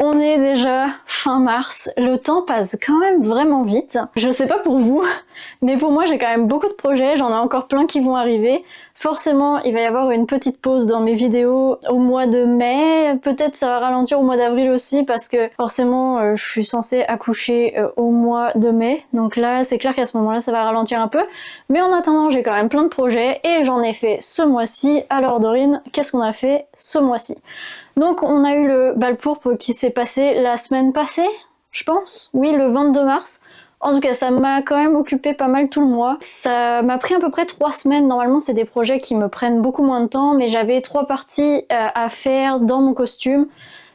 On est déjà fin mars, le temps passe quand même vraiment vite. Je sais pas pour vous, mais pour moi j'ai quand même beaucoup de projets, j'en ai encore plein qui vont arriver. Forcément, il va y avoir une petite pause dans mes vidéos au mois de mai, peut-être ça va ralentir au mois d'avril aussi parce que forcément je suis censée accoucher au mois de mai. Donc là, c'est clair qu'à ce moment-là, ça va ralentir un peu. Mais en attendant, j'ai quand même plein de projets et j'en ai fait ce mois-ci. Alors Dorine, qu'est-ce qu'on a fait ce mois-ci? Donc on a eu le bal pourpre qui s'est passé la semaine passée, je pense. Oui, le 22 mars. En tout cas, ça m'a quand même occupé pas mal tout le mois. Ça m'a pris à peu près 3 semaines. Normalement, c'est des projets qui me prennent beaucoup moins de temps, mais j'avais 3 parties à faire dans mon costume.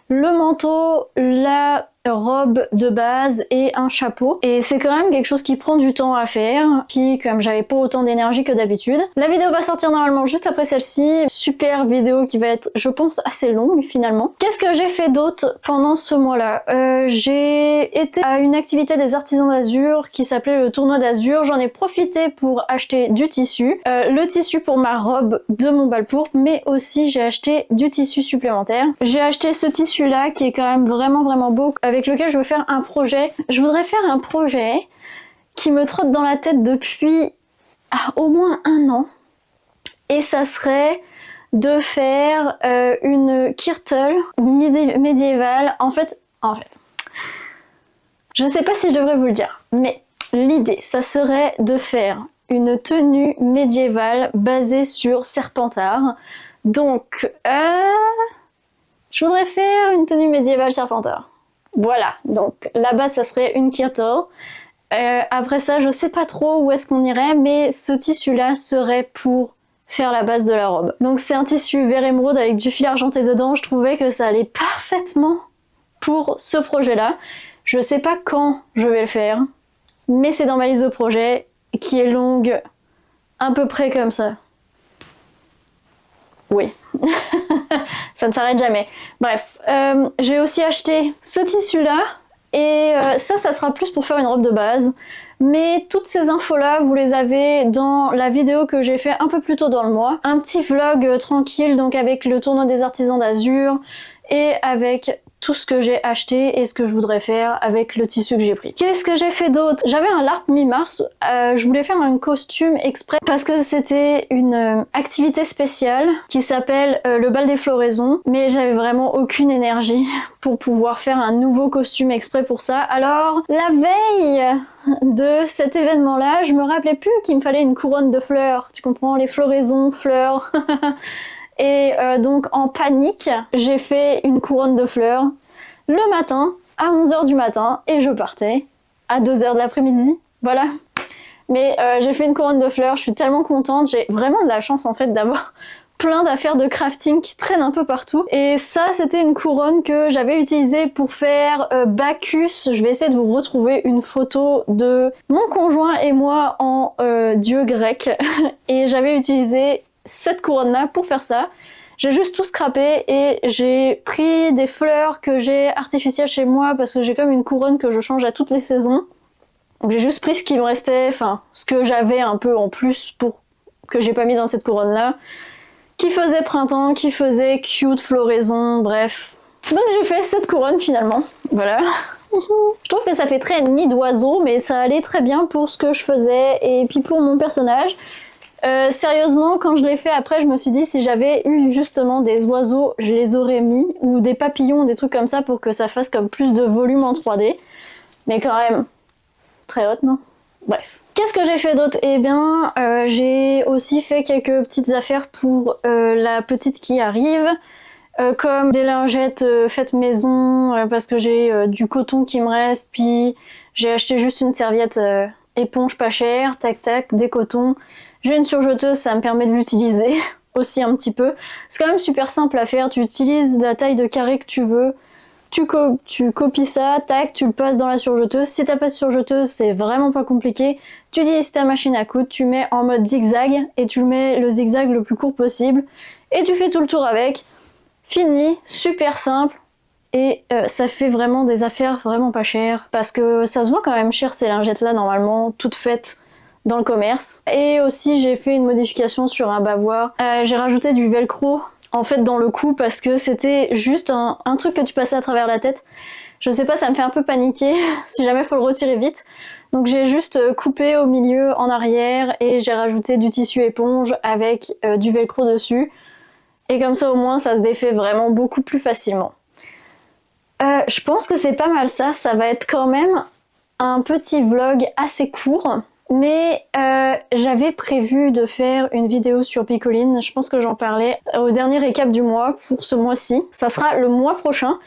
Le manteau, la robe de base et un chapeau. Et c'est quand même quelque chose qui prend du temps à faire. Puis comme j'avais pas autant d'énergie que d'habitude. La vidéo va sortir normalement juste après celle-ci. Super vidéo qui va être, je pense, assez longue finalement. Qu'est-ce que j'ai fait d'autre pendant ce mois-là? J'ai été à une activité des artisans d'Azur qui s'appelait le tournoi d'Azur. J'en ai profité pour acheter du tissu. Le tissu pour ma robe de mon bal pourpre, mais aussi j'ai acheté du tissu supplémentaire. J'ai acheté ce tissu-là qui est quand même vraiment beau, avec lequel je veux faire un projet. Je voudrais faire un projet qui me trotte dans la tête depuis au moins 1 an. Et ça serait de faire une kirtle médiévale. En fait, je sais pas si je devrais vous le dire, mais l'idée, ça serait de faire une tenue médiévale basée sur Serpentard. Donc, je voudrais faire une tenue médiévale Serpentard. Voilà, donc la base ça serait une kirtle. Après ça, je sais pas trop où est-ce qu'on irait, mais ce tissu-là serait pour faire la base de la robe. Donc c'est un tissu vert émeraude avec du fil argenté dedans. Je trouvais que ça allait parfaitement pour ce projet-là. Je sais pas quand je vais le faire, mais c'est dans ma liste de projets qui est longue à peu près comme ça. Oui. Ça ne s'arrête jamais. Bref, j'ai aussi acheté ce tissu-là, et ça sera plus pour faire une robe de base. Mais toutes ces infos-là, vous les avez dans la vidéo que j'ai fait un peu plus tôt dans le mois. Un petit vlog tranquille, donc avec le tournoi des artisans d'Azur, et avec tout ce que j'ai acheté et ce que je voudrais faire avec le tissu que j'ai pris. Qu'est-ce que j'ai fait d'autre? J'avais un LARP mi-mars, je voulais faire un costume exprès parce que c'était une activité spéciale qui s'appelle le bal des floraisons, mais j'avais vraiment aucune énergie pour pouvoir faire un nouveau costume exprès pour ça. Alors la veille de cet événement-là, je me rappelais plus qu'il me fallait une couronne de fleurs, tu comprends, les floraisons, fleurs. Et donc en panique, j'ai fait une couronne de fleurs le matin à 11h du matin et je partais à 2h de l'après-midi. Voilà. Mais j'ai fait une couronne de fleurs, je suis tellement contente, j'ai vraiment de la chance en fait d'avoir plein d'affaires de crafting qui traînent un peu partout. Et ça, c'était une couronne que j'avais utilisée pour faire Bacchus. Je vais essayer de vous retrouver une photo de mon conjoint et moi en dieu grec. Et j'avais utilisé cette couronne-là pour faire ça. J'ai juste tout scrappé et j'ai pris des fleurs que j'ai artificielles chez moi parce que j'ai comme une couronne que je change à toutes les saisons. Donc j'ai juste pris ce qui me restait, enfin ce que j'avais un peu en plus pour que j'ai pas mis dans cette couronne-là, qui faisait printemps, qui faisait cute floraison, bref. Donc j'ai fait cette couronne finalement, voilà. Je trouve que ça fait très nid d'oiseau, mais ça allait très bien pour ce que je faisais et puis pour mon personnage. Sérieusement, quand je l'ai fait après, je me suis dit si j'avais eu justement des oiseaux, je les aurais mis, ou des papillons, des trucs comme ça pour que ça fasse comme plus de volume en 3D. Mais quand même, très haute, non? Bref. Qu'est-ce que j'ai fait d'autre? Eh bien, j'ai aussi fait quelques petites affaires pour la petite qui arrive. Comme des lingettes faites maison, parce que j'ai du coton qui me reste, puis j'ai acheté juste une serviette éponge pas chère, tac tac, des cotons. J'ai une surjeteuse, ça me permet de l'utiliser aussi un petit peu. C'est quand même super simple à faire, tu utilises la taille de carré que tu veux, tu copies ça, tac, tu le passes dans la surjeteuse. Si t'as pas de surjeteuse, c'est vraiment pas compliqué. Tu utilises ta machine à coudre, tu mets en mode zigzag et tu mets le zigzag le plus court possible et tu fais tout le tour avec. Fini, super simple. Et ça fait vraiment des affaires vraiment pas chères parce que ça se vend quand même cher ces lingettes là normalement, toutes faites dans le commerce. Et aussi j'ai fait une modification sur un bavoir. J'ai rajouté du velcro en fait dans le cou parce que c'était juste un truc que tu passais à travers la tête. Je sais pas, ça me fait un peu paniquer si jamais faut le retirer vite. Donc j'ai juste coupé au milieu en arrière et j'ai rajouté du tissu éponge avec du velcro dessus. Et comme ça au moins ça se défait vraiment beaucoup plus facilement. Je pense que c'est pas mal ça, ça va être quand même un petit vlog assez court. Mais j'avais prévu de faire une vidéo sur Picoline, je pense que j'en parlais au dernier récap du mois pour ce mois-ci. Ça sera le mois prochain,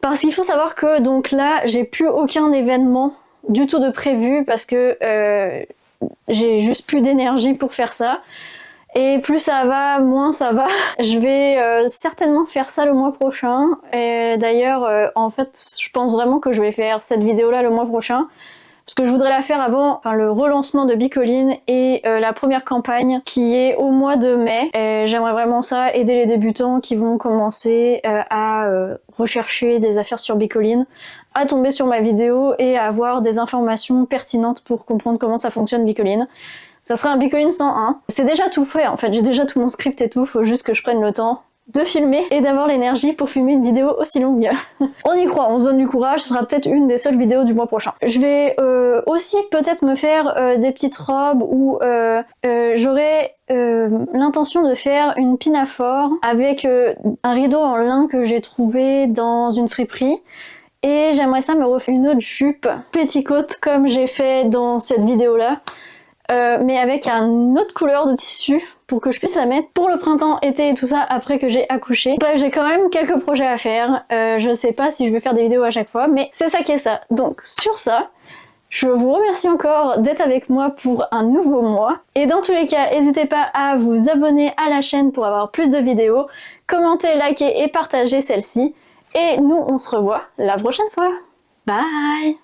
parce qu'il faut savoir que donc là j'ai plus aucun événement du tout de prévu parce que j'ai juste plus d'énergie pour faire ça. Et plus ça va, moins ça va. Je vais certainement faire ça le mois prochain. Et d'ailleurs, en fait, je pense vraiment que je vais faire cette vidéo-là le mois prochain. Parce que je voudrais la faire avant le relancement de Bicoline et la première campagne qui est au mois de mai. J'aimerais vraiment ça, aider les débutants qui vont commencer à rechercher des affaires sur Bicoline, à tomber sur ma vidéo et à avoir des informations pertinentes pour comprendre comment ça fonctionne Bicoline. Ça sera un Bicoline 101. C'est déjà tout fait en fait, j'ai déjà tout mon script et tout, faut juste que je prenne le temps de filmer et d'avoir l'énergie pour filmer une vidéo aussi longue. On y croit, on se donne du courage, ce sera peut-être une des seules vidéos du mois prochain. Je vais aussi peut-être me faire des petites robes où j'aurai l'intention de faire une pinafore avec un rideau en lin que j'ai trouvé dans une friperie. Et j'aimerais ça me refaire une autre jupe petticoat comme j'ai fait dans cette vidéo-là. Mais avec une autre couleur de tissu pour que je puisse la mettre pour le printemps, été et tout ça après que j'ai accouché. Bref, j'ai quand même quelques projets à faire. Je sais pas si je vais faire des vidéos à chaque fois, mais c'est ça qui est ça. Donc sur ça, je vous remercie encore d'être avec moi pour un nouveau mois. Et dans tous les cas, n'hésitez pas à vous abonner à la chaîne pour avoir plus de vidéos, commenter, liker et partager celle-ci. Et nous, on se revoit la prochaine fois. Bye!